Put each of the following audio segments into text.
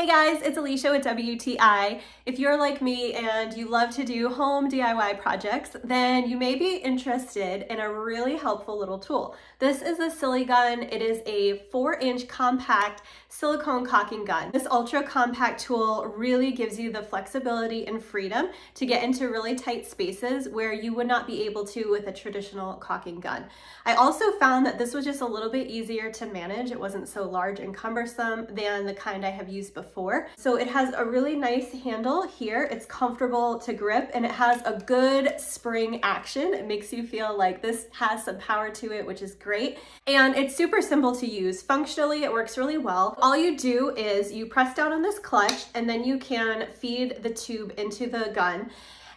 Hey guys, it's Alicia with WTI. If you're like me and you love to do home DIY projects, then you may be interested in a really helpful little tool. This is a Siligun. It is a 4-inch compact silicone caulking gun. This ultra compact tool really gives you the flexibility and freedom to get into really tight spaces where you would not be able to with a traditional caulking gun. I also found that this was just a little bit easier to manage. It wasn't so large and cumbersome than the kind I have used before. So it has a really nice handle here. It's comfortable to grip and it has a good spring action. It makes you feel like this has some power to it, which is great. And it's super simple to use. Functionally, it works really well. All you do is you press down on this clutch and then you can feed the tube into the gun.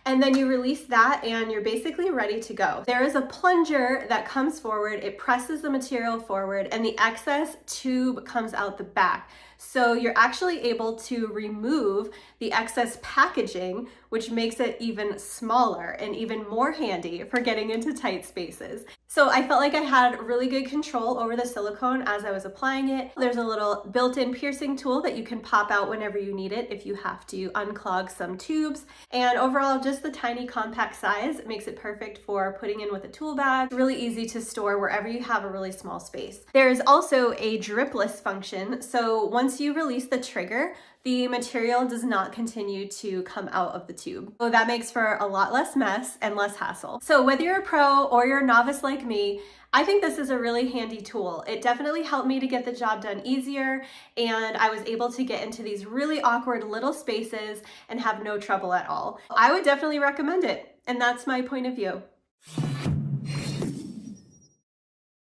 And then you release that and you're basically ready to go. There is a plunger that comes forward, it presses the material forward and the excess tube comes out the back. So you're actually able to remove the excess packaging, which makes it even smaller and even more handy for getting into tight spaces. So I felt like I had really good control over the silicone as I was applying it. There's a little built-in piercing tool that you can pop out whenever you need it if you have to unclog some tubes. And overall, just the tiny compact size makes it perfect for putting in with a tool bag. Really easy to store wherever you have a really small space. There is also a dripless function. So once you release the trigger, the material does not continue to come out of the tube. So that makes for a lot less mess and less hassle. So whether you're a pro or you're a novice like me, I think this is a really handy tool. It definitely helped me to get the job done easier, and I was able to get into these really awkward little spaces and have no trouble at all. I would definitely recommend it, and that's my point of view.